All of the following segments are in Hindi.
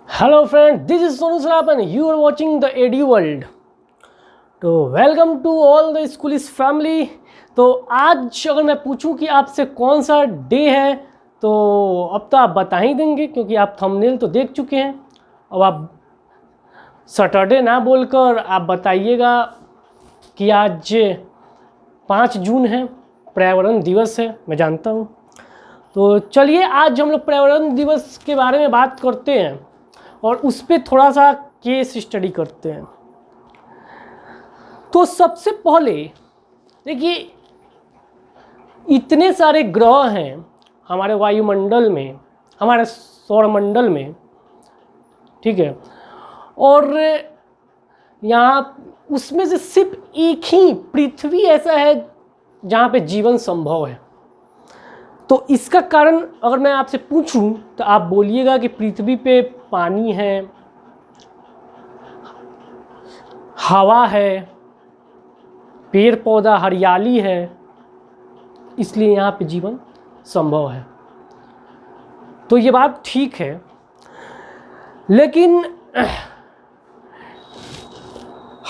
Hello friend, this is Sonu Saraf and you are watching the AD world. तो वेलकम टू ऑल द स्कूलिस फैमिली। तो आज अगर मैं पूछूं कि आपसे कौन सा डे है तो अब तो आप बता ही देंगे, क्योंकि आप थंबनेल तो देख चुके हैं। अब आप सैटरडे ना बोलकर आप बताइएगा कि आज 5 जून है, पर्यावरण दिवस है। मैं जानता हूँ। तो चलिए आज हम लोग पर्यावरण दिवस के बारे में बात करते हैं और उस पर थोड़ा सा केस स्टडी करते हैं। तो सबसे पहले देखिए, इतने सारे ग्रह हैं हमारे वायुमंडल में, हमारे सौरमंडल में, ठीक है। और यहाँ उसमें से सिर्फ एक ही पृथ्वी ऐसा है जहाँ पे जीवन संभव है। तो इसका कारण अगर मैं आपसे पूछूं तो आप बोलिएगा कि पृथ्वी पे पानी है, हवा है, पेड़ पौधा, हरियाली है, इसलिए यहाँ पे जीवन संभव है। तो ये बात ठीक है, लेकिन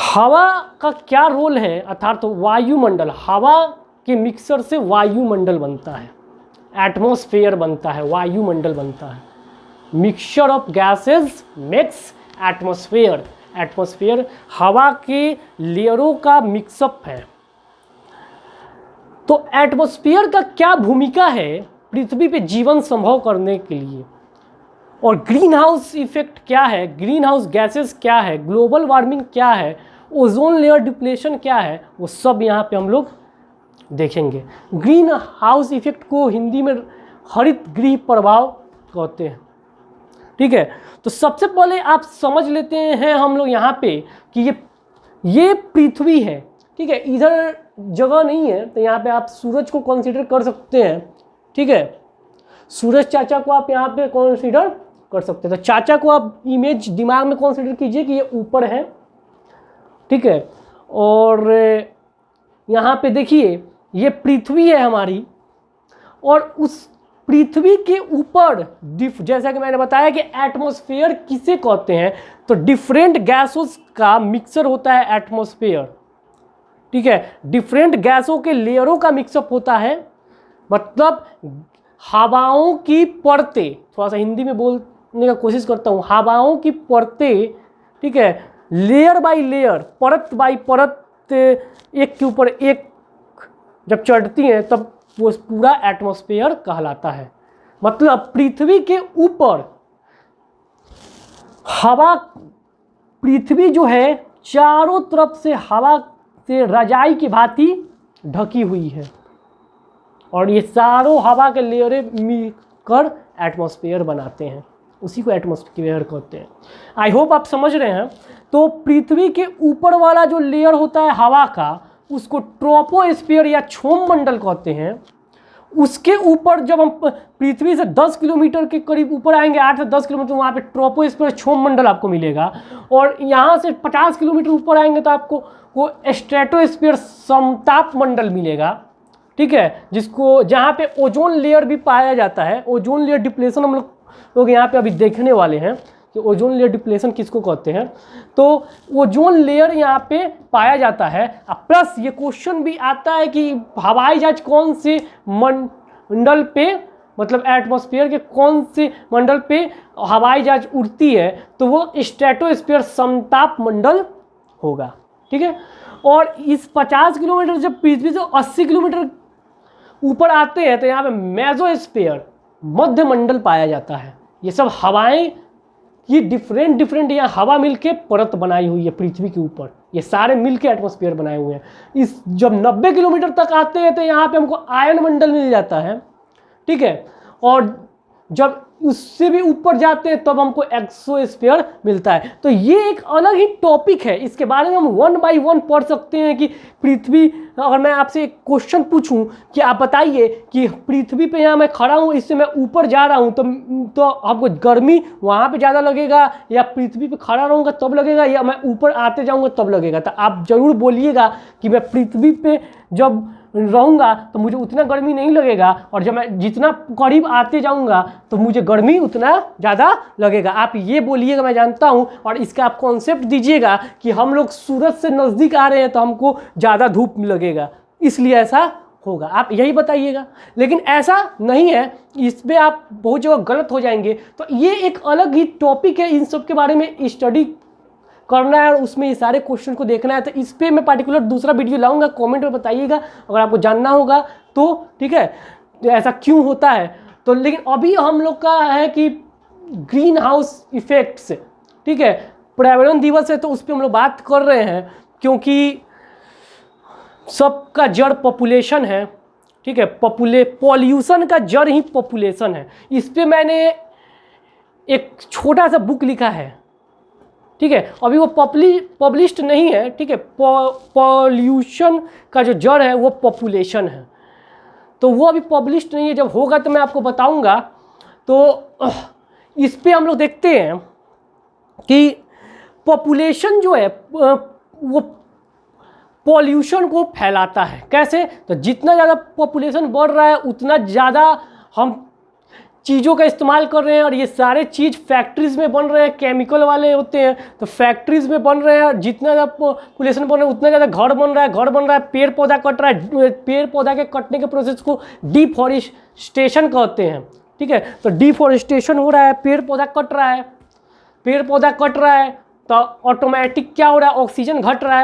हवा का क्या रोल है, अर्थात तो वायुमंडल, हवा के मिक्सर से वायुमंडल बनता है, एटमॉस्फेयर बनता है, वायुमंडल बनता है। Mixture of gases makes atmosphere. Atmosphere हवा के लेयरों का मिक्सअप है। तो एटमॉस्फेयर का क्या भूमिका है पृथ्वी पे जीवन संभव करने के लिए, और ग्रीन हाउस इफेक्ट क्या है, ग्रीन हाउस गैसेस क्या है, ग्लोबल वार्मिंग क्या है, ओजोन लेयर डिप्लेशन क्या है, वो सब यहाँ पे हम लोग देखेंगे। ग्रीन हाउस इफेक्ट को हिंदी में हरित गृह प्रभाव कहते हैं, ठीक है। तो सबसे पहले आप समझ लेते हैं हम लोग यहाँ पे कि ये पृथ्वी है, ठीक है। इधर जगह नहीं है तो यहाँ पे आप सूरज को कंसीडर कर सकते हैं, ठीक है। सूरज चाचा को आप यहाँ पे कंसीडर कर सकते हैं। तो चाचा को आप इमेज दिमाग में कंसीडर कीजिए कि ये ऊपर है, ठीक है। और यहाँ पे देखिए ये पृथ्वी है हमारी, और उस पृथ्वी के ऊपर जैसा कि मैंने बताया कि एटमॉस्फेयर किसे कहते हैं, तो डिफरेंट गैसों का मिक्सर होता है एटमॉस्फेयर, ठीक है। डिफरेंट गैसों के लेयरों का मिक्सअप होता है, मतलब हवाओं की परतें, थोड़ा सा हिंदी में बोलने का कोशिश करता हूँ, हवाओं की परतें, ठीक है, लेयर बाय लेयर, परत बाय परत, एक के ऊपर एक जब चढ़ती हैं तब वो पूरा एटमॉस्फेयर कहलाता है। मतलब पृथ्वी के ऊपर हवा, पृथ्वी जो है चारों तरफ से हवा से रजाई की भांति ढकी हुई है, और ये सारों हवा के लेयरें मिलकर एटमॉस्फेयर बनाते हैं, उसी को एटमॉस्फेयर कहते हैं। आई होप आप समझ रहे हैं। तो पृथ्वी के ऊपर वाला जो लेयर होता है हवा का, उसको ट्रोपोस्फीयर या क्षोभ मंडल कहते हैं। उसके ऊपर जब हम पृथ्वी से 10 किलोमीटर के करीब ऊपर आएंगे, 8 से 10 किलोमीटर, वहाँ पे ट्रोपोस्फीयर क्षोभ मंडल आपको मिलेगा। और यहाँ से 50 किलोमीटर ऊपर आएंगे तो आपको वो स्ट्रेटोस्फीयर समताप मंडल मिलेगा, ठीक है, जिसको जहाँ पे ओजोन लेयर भी पाया जाता है। ओजोन लेयर डिप्लेशन हम लोग यहाँ पे अभी देखने वाले हैं कि ओजोन लेयर डिप्लेशन किसको कहते हैं। तो ओजोन लेयर यहाँ पे पाया जाता है। प्लस ये क्वेश्चन भी आता है कि हवाई जहाज कौन से मंडल पे, मतलब एटमॉस्फेयर के कौन से मंडल पे हवाई जहाज उड़ती है, तो वो स्ट्रेटोस्फीयर समताप मंडल होगा, ठीक है। और इस 50 किलोमीटर जब पृथ्वी से 80 किलोमीटर ऊपर आते हैं तो यहाँ पे मेसोस्फीयर, मध्य मंडल पाया जाता है। ये सब हवाएं की डिफरेंट यहाँ हवा मिलके परत बनाई हुई है पृथ्वी के ऊपर, ये सारे मिलके एटमॉस्फेयर बनाए हुए हैं। इस जब 90 किलोमीटर तक आते हैं तो यहाँ पे हमको आयन मंडल मिल जाता है, ठीक है। और जब उससे भी ऊपर जाते हैं तब हमको एक्सोस्फीयर मिलता है। तो ये एक अलग ही टॉपिक है, इसके बारे में हम 1 बाय 1 पढ़ सकते हैं कि पृथ्वी, अगर मैं आपसे एक क्वेश्चन पूछूं कि आप बताइए कि पृथ्वी पे यहाँ मैं खड़ा हूँ, इससे मैं ऊपर जा रहा हूँ, तो आपको गर्मी वहाँ पे ज़्यादा लगेगा, या पृथ्वी पे खड़ा रहूँगा तब लगेगा, या मैं ऊपर आते जाऊँगा तब लगेगा। तो आप ज़रूर बोलिएगा कि मैं पृथ्वी पे जब रहूँगा तो मुझे उतना गर्मी नहीं लगेगा, और जब मैं जितना करीब आते जाऊँगा तो मुझे गर्मी उतना ज़्यादा लगेगा। आप ये बोलिएगा, मैं जानता हूँ, और इसका आप कॉन्सेप्ट दीजिएगा कि हम लोग सूरज से नज़दीक आ रहे हैं तो हमको ज़्यादा धूप लगेगा, इसलिए ऐसा होगा। आप यही बताइएगा, लेकिन ऐसा नहीं है, इस पर आप बहुत जगह गलत हो जाएंगे। तो ये एक अलग ही टॉपिक है, इन सब के बारे में स्टडी करना है और उसमें ये सारे क्वेश्चन को देखना है। तो इस पर मैं पार्टिकुलर दूसरा वीडियो लाऊंगा, कमेंट में बताइएगा अगर आपको जानना होगा तो, ठीक है, तो ऐसा क्यों होता है। तो लेकिन अभी हम लोग का है कि ग्रीन हाउस इफेक्ट्स, ठीक है, पर्यावरण दिवस है तो उस पर हम लोग बात कर रहे हैं, क्योंकि सबका जड़ पॉपुलेशन है, ठीक है, पॉल्यूशन का जड़ ही पॉपुलेशन है। इस पे मैंने एक छोटा सा बुक लिखा है, ठीक है, अभी वो पब्लिश्ड नहीं है, ठीक है। पॉल्यूशन का जो जड़ है वो पॉपुलेशन है, तो वो अभी पब्लिश्ड नहीं है, जब होगा तो मैं आपको बताऊंगा। तो इस पे हम लोग देखते हैं कि पॉपुलेशन जो है वो पॉल्यूशन को फैलाता है। कैसे? तो जितना ज़्यादा पॉपुलेशन बढ़ रहा है उतना ज़्यादा हम चीज़ों का इस्तेमाल कर रहे हैं, और ये सारे चीज़ फैक्ट्रीज़ में बन रहे हैं, केमिकल वाले होते हैं, तो फैक्ट्रीज़ में बन रहे हैं। जितना ज़्यादा पॉपुलेशन बन रहा है उतना ज़्यादा घर बन रहा है, पेड़ पौधा कट रहा है। पेड़ पौधा के कटने के प्रोसेस को डिफॉरेस्टेशन कहते हैं, ठीक है। तो डिफॉरेस्टेशन हो रहा है, पेड़ पौधा कट रहा है तो ऑटोमेटिक क्या हो रहा है, ऑक्सीजन घट रहा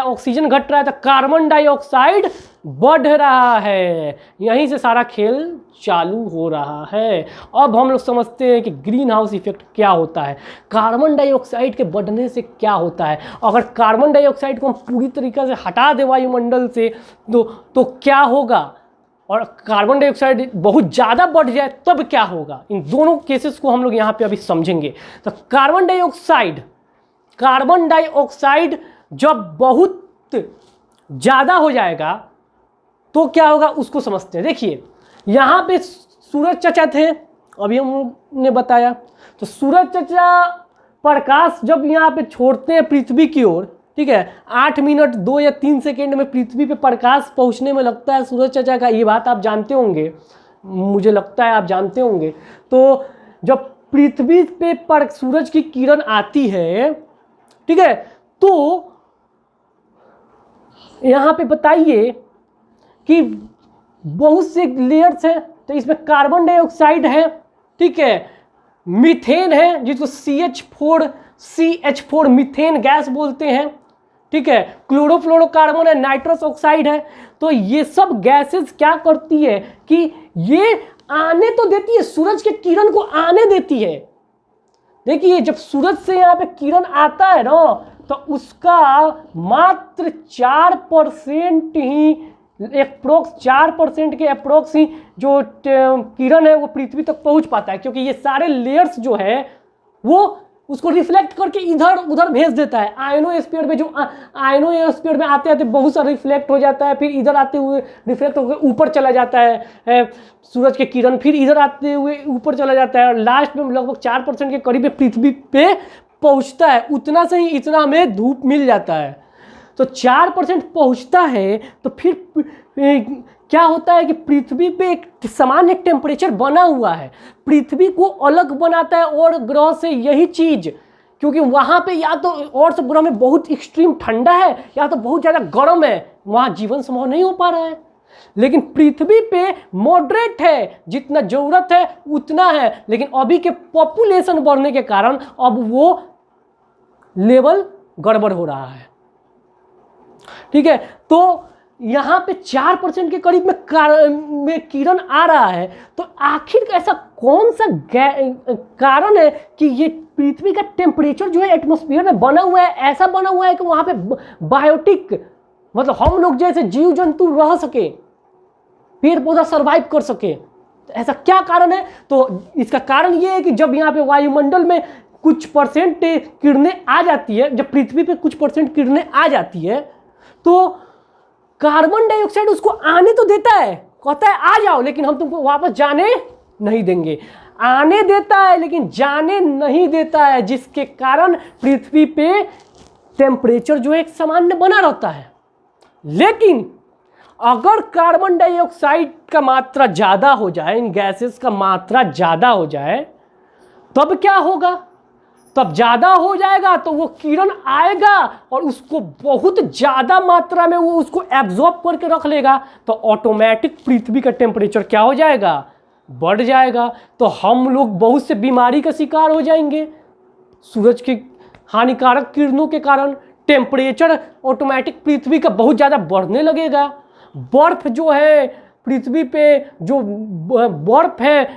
है, तो कार्बन डाइऑक्साइड बढ़ रहा है। यहीं से सारा खेल चालू हो रहा है। अब हम लोग समझते हैं कि ग्रीन हाउस इफेक्ट क्या होता है, कार्बन डाइऑक्साइड के बढ़ने से क्या होता है। अगर कार्बन डाइऑक्साइड को हम पूरी तरीके से हटा दें वायुमंडल से तो क्या होगा, और कार्बन डाइऑक्साइड बहुत ज़्यादा बढ़ जाए तब क्या होगा। इन दोनों केसेस को हम लोग यहाँ पे अभी समझेंगे। तो कार्बन डाइऑक्साइड जब बहुत ज़्यादा हो जाएगा तो क्या होगा उसको समझते हैं। देखिए यहाँ पे सूरज चचा थे, अभी हमने बताया, तो सूरज चचा प्रकाश जब यहाँ पे छोड़ते हैं पृथ्वी की ओर, ठीक है, 8 मिनट 2 या 3 सेकेंड में पृथ्वी पे प्रकाश पहुँचने में लगता है सूरज चचा का। ये बात आप जानते होंगे, मुझे लगता है आप जानते होंगे। तो जब पृथ्वी पे सूरज की किरण आती है, ठीक है, तो यहाँ पे बताइए कि बहुत से लेयर्स हैं। तो इसमें कार्बन डाइऑक्साइड है, ठीक है, मीथेन है जिसको CH4 मीथेन गैस बोलते हैं, ठीक है, क्लोरोफ्लोरोकार्बन है, नाइट्रस ऑक्साइड है। तो ये सब गैसेस क्या करती है कि ये आने तो देती है, सूरज के किरण को आने देती है। देखिए जब सूरज से यहाँ पे किरण आता है ना, तो उसका मात्र 4% ही, अप्रोक्स 4% के अप्रोक्स ही जो किरण है वो पृथ्वी तक पहुँच पाता है, क्योंकि ये सारे लेयर्स जो है वो उसको रिफ्लेक्ट करके इधर उधर भेज देता है। आयनोस्फीयर में आयनोस्फीयर में आते आते बहुत सारा रिफ्लेक्ट हो जाता है, फिर इधर आते हुए रिफ्लेक्ट होकर ऊपर चला जाता है सूरज के किरण, फिर इधर आते हुए ऊपर चला जाता है, और लास्ट में लगभग 4% के करीब पृथ्वी पे पहुंचता है। उतना से ही इतना हमें धूप मिल जाता है। तो 4% पहुंचता है तो फिर क्या होता है कि पृथ्वी पे एक सामान्य टेम्परेचर बना हुआ है। पृथ्वी को अलग बनाता है और ग्रह से यही चीज़, क्योंकि वहाँ पे या तो और सब ग्रह में बहुत एक्सट्रीम ठंडा है या तो बहुत ज़्यादा गर्म है, वहाँ जीवन संभव नहीं हो पा रहा है। लेकिन पृथ्वी पे मॉडरेट है, जितना ज़रूरत है उतना है, लेकिन अभी के पॉपुलेशन बढ़ने के कारण अब वो लेवल गड़बड़ हो रहा है, ठीक है। तो यहाँ पे 4% के करीब में किरण आ रहा है। तो आखिर ऐसा कौन सा कारण है कि ये पृथ्वी का टेम्परेचर जो है एटमॉस्फेयर में बना हुआ है, ऐसा बना हुआ है कि वहाँ पे बायोटिक, मतलब हम लोग जैसे जीव जंतु रह सके, पेड़ पौधा सर्वाइव कर सके। तो ऐसा क्या कारण है? तो इसका कारण ये है कि जब यहाँ पे वायुमंडल में कुछ परसेंट किरणें आ जाती है, जब पृथ्वी पे कुछ परसेंट किरणें आ जाती है, तो कार्बन डाइऑक्साइड उसको आने तो देता है, कहता है आ जाओ, लेकिन हम तुमको वापस जाने नहीं देंगे। आने देता है लेकिन जाने नहीं देता है, जिसके कारण पृथ्वी पे टेम्परेचर जो है एक सामान्य बना रहता है। लेकिन अगर कार्बन डाइऑक्साइड का मात्रा ज़्यादा हो जाए, इन गैसेस का मात्रा ज़्यादा हो जाए, तब क्या होगा? तब ज़्यादा हो जाएगा तो वो किरण आएगा और उसको बहुत ज़्यादा मात्रा में वो उसको एब्जॉर्ब करके रख लेगा, तो ऑटोमेटिक पृथ्वी का टेम्परेचर क्या हो जाएगा? बढ़ जाएगा। तो हम लोग बहुत से बीमारी का शिकार हो जाएंगे सूरज की हानिकारक किरणों के कारण। टेम्परेचर ऑटोमेटिक पृथ्वी का बहुत ज़्यादा बढ़ने लगेगा। बर्फ जो है पृथ्वी पे, जो बर्फ है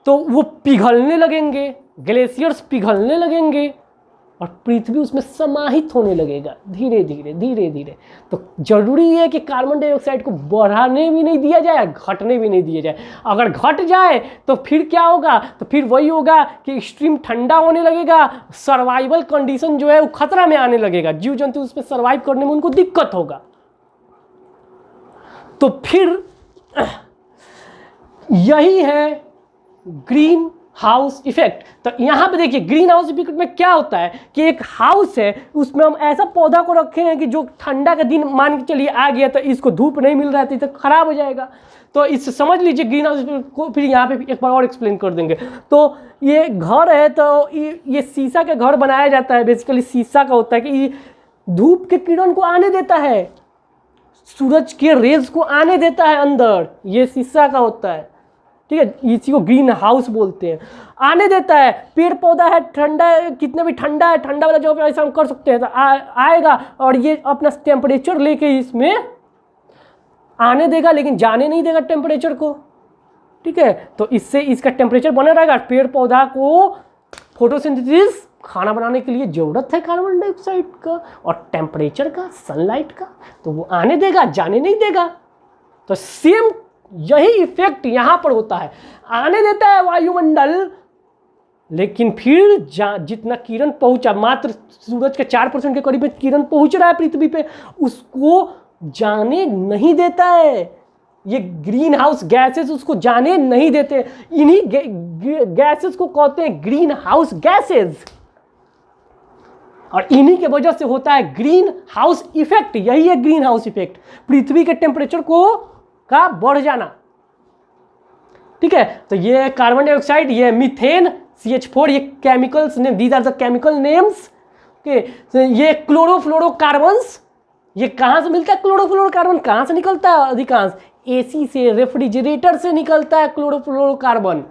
तो वो पिघलने लगेंगे, ग्लेशियर्स पिघलने लगेंगे और पृथ्वी उसमें समाहित होने लगेगा धीरे धीरे धीरे धीरे। तो जरूरी है कि कार्बन डाइऑक्साइड को बढ़ाने भी नहीं दिया जाए, घटने भी नहीं दिया जाए। अगर घट जाए तो फिर क्या होगा? तो फिर वही होगा कि एक्सट्रीम ठंडा होने लगेगा, सर्वाइवल कंडीशन जो है वो खतरा में आने लगेगा, जीव जंतु उसमें सर्वाइव करने में उनको दिक्कत होगा। तो फिर यही है ग्रीन हाउस इफेक्ट। तो यहाँ पे देखिए ग्रीन हाउस इफेक्ट में क्या होता है कि एक हाउस है, उसमें हम ऐसा पौधा को रखे हैं कि जो ठंडा का दिन मान के चलिए आ गया तो इसको धूप नहीं मिल रहा है तो खराब हो जाएगा। तो इससे समझ लीजिए ग्रीन हाउस इफेक्ट को फिर यहाँ पे एक बार और एक्सप्लेन कर देंगे। तो ये घर है, तो ये शीशा का घर बनाया जाता है। बेसिकली शीशा का होता है कि धूप के किरण को आने देता है, सूरज के रेज को आने देता है अंदर, ये शीशा का होता है, ठीक है। इसी को ग्रीन हाउस बोलते हैं, आने देता है। पेड़ पौधा है, ठंडा है, कितना भी ठंडा है, ठंडा वाला जगह पे ऐसा हम कर सकते हैं तो आएगा और ये अपना टेम्परेचर लेके इसमें आने देगा, लेकिन जाने नहीं देगा टेम्परेचर को, ठीक है। तो इससे इसका टेम्परेचर बना रहेगा। पेड़ पौधा को फोटोसिंथेसिस, खाना बनाने के लिए ज़रूरत है कार्बन डाइऑक्साइड का और टेम्परेचर का, सनलाइट का, तो वो आने देगा, जाने नहीं देगा। तो सेम यही इफेक्ट यहाँ पर होता है, आने देता है वायुमंडल, लेकिन फिर जितना किरण पहुँचा, मात्र सूरज के 4% के करीब में किरण पहुँच रहा है पृथ्वी पे, उसको जाने नहीं देता है। ये ग्रीन हाउस गैसेस उसको जाने नहीं देते। इन्हीं गैसेस को कहते हैं ग्रीन हाउस गैसेस, और इन्हीं के वजह से होता है ग्रीन हाउस इफेक्ट। यही है ग्रीन हाउस इफेक्ट, पृथ्वी के टेम्परेचर का बढ़ जाना, ठीक है। तो ये कार्बन डाइऑक्साइड, ये मीथेन, CH4, ये chemicals name, these are the chemical names के। ये क्लोरोफ्लोरोकार्बन्स, ये कहाँ से मिलता है? क्लोरोफ्लोरोकार्बन कहाँ से निकलता है? अधिकांश AC से, रेफ्रिजरेटर से निकलता है क्लोरोफ्लोरोकार्बन।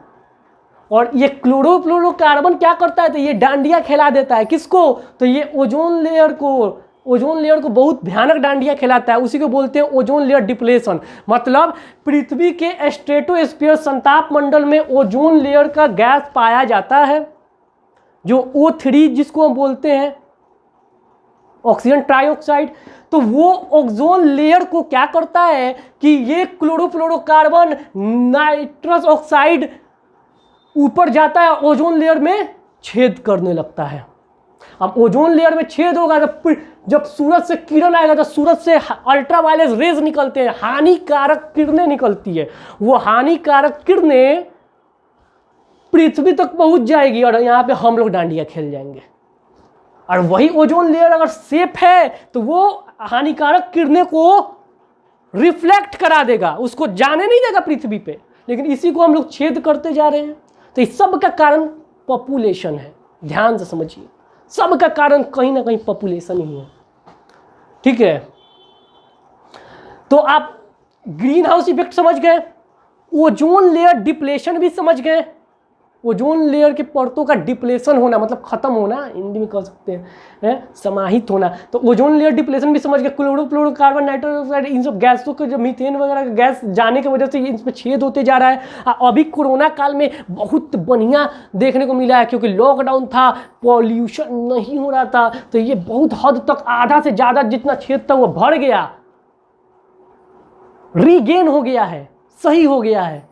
और ये क्लोरोफ्लोरोकार्बन क्या करता है? तो ये डांडिया खिला देता है, किसको? तो ये ओजोन लेयर को बहुत भयानक डांडिया खिलाता है। उसी को बोलते हैं ओजोन लेयर डिप्लेशन। मतलब पृथ्वी के स्ट्रेटोस्फीयर, संताप मंडल में ओजोन लेयर का गैस पाया जाता है, जो O3 जिसको हम बोलते हैं ऑक्सीजन ट्राइऑक्साइड। तो वो ओजोन लेयर को क्या करता है कि ये क्लोरोफ्लोरोकार्बन, नाइट्रस ऑक्साइड ऊपर जाता है, ओजोन लेयर में छेद करने लगता है। अब ओजोन लेयर में छेद होगा तो जब सूरज से किरण आएगा तो सूरज से अल्ट्रावायलेट रेज निकलते हैं, हानिकारक किरणें निकलती है। वो हानिकारक किरणें पृथ्वी तक पहुंच जाएगी और यहाँ पे हम लोग डांडिया खेल जाएंगे। और वही ओजोन लेयर अगर सेफ है तो वो हानिकारक किरणें को रिफ्लेक्ट करा देगा, उसको जाने नहीं देगा पृथ्वी पे। लेकिन इसी को हम लोग छेद करते जा रहे हैं। तो इस सब का कारण पॉपुलेशन है, ध्यान से समझिए। सब का कारण कहीं ना कहीं पॉपुलेशन ही है, ठीक है। तो आप ग्रीन हाउस इफेक्ट समझ गए, ओजोन लेयर डिप्लेशन भी समझ गए। ओजोन लेयर के परतों का डिप्लेशन होना मतलब खत्म होना, हिंदी में कह सकते हैं समाहित होना। तो ओजोन लेयर डिप्लेशन भी समझ गए। क्लोरोफ्लोरोकार्बन, नाइट्रस ऑक्साइड, इन सब गैसों के जो मीथेन वगैरह का गैस जाने की वजह से इन पर छेद होते जा रहा है। अभी कोरोना काल में बहुत बढ़िया देखने को मिला है, क्योंकि लॉकडाउन था, पॉल्यूशन नहीं हो रहा था, तो ये बहुत हद तक आधा से ज़्यादा जितना छेद था वो भर गया, रीगेन हो गया है, सही हो गया है।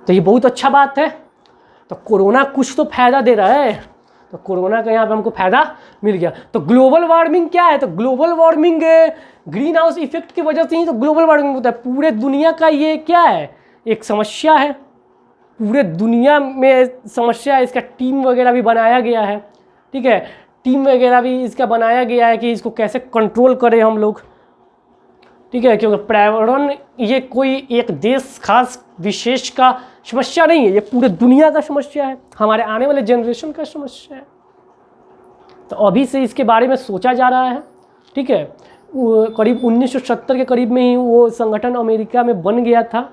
तो ये बहुत अच्छा बात है। तो कोरोना कुछ तो फायदा दे रहा है, तो कोरोना का यहाँ पे हमको फायदा मिल गया। तो ग्लोबल वार्मिंग क्या है? तो global warming green house effect की वजह से ही तो ग्लोबल वार्मिंग होता है। पूरे दुनिया का ये क्या है? एक समस्या है, पूरे दुनिया में समस्या है। इसका टीम वगैरह भी बनाया गया है, ठीक है। टीम वगैरह भी इसका बनाया गया है कि इसको कैसे कंट्रोल करें हम लोग, ठीक है, क्योंकि पर्यावरण ये कोई एक देश खास विशेष का समस्या नहीं है, ये पूरे दुनिया का समस्या है, हमारे आने वाले जनरेशन का समस्या है। तो अभी से इसके बारे में सोचा जा रहा है। ठीक है, करीब 1970 के करीब में ही वो संगठन अमेरिका में बन गया था।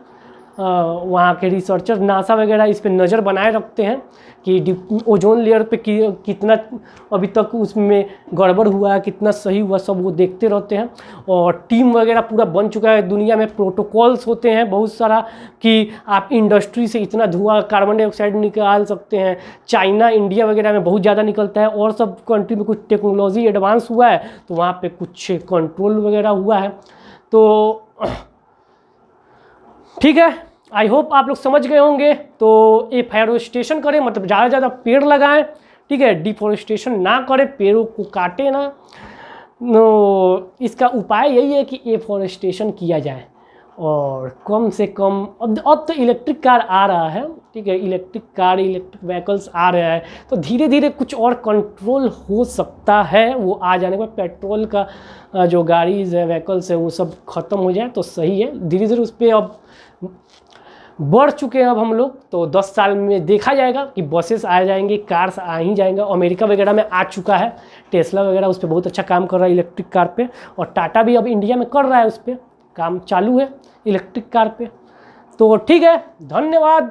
वहाँ के रिसर्चर नासा वगैरह इस पे नज़र बनाए रखते हैं कि ओजोन लेयर पे कितना अभी तक उसमें गड़बड़ हुआ है, कितना सही हुआ, सब वो देखते रहते हैं। और टीम वगैरह पूरा बन चुका है, दुनिया में प्रोटोकॉल्स होते हैं बहुत सारा कि आप इंडस्ट्री से इतना धुआं कार्बन डाइऑक्साइड निकाल सकते हैं। चाइना इंडिया वगैरह में बहुत ज़्यादा निकलता है, और सब कंट्री में कुछ टेक्नोलॉजी एडवांस हुआ है तो वहाँ पर कुछ कंट्रोल वगैरह हुआ है। तो ठीक है, आई होप आप लोग समझ गए होंगे। तो एफॉरेस्टेशन करें, मतलब ज़्यादा से ज़्यादा पेड़ लगाएं। ठीक है, डिफॉरेस्टेशन ना करें, पेड़ों को काटे ना। इसका उपाय यही है कि एफॉरेस्टेशन किया जाए, और कम से कम अब तो इलेक्ट्रिक कार आ रहा है। ठीक है, इलेक्ट्रिक कार, इलेक्ट्रिक व्हीकल्स आ रहा है, तो धीरे धीरे कुछ और कंट्रोल हो सकता है। वो आ जाने के बाद पेट्रोल का जो गाड़ीज़ है, व्हीकल्स है, वो सब ख़त्म हो जाए तो सही है। धीरे धीरे उस पर अब बढ़ चुके हैं अब हम लोग, तो 10 साल में देखा जाएगा कि बसेस आ जाएंगे, कार्स आ ही जाएंगे। अमेरिका वगैरह में आ चुका है, टेस्ला वगैरह उस पर बहुत अच्छा काम कर रहा है इलेक्ट्रिक कार पे, और टाटा भी अब इंडिया में कर रहा है, उस पर काम चालू है इलेक्ट्रिक कार पे। तो ठीक है, धन्यवाद।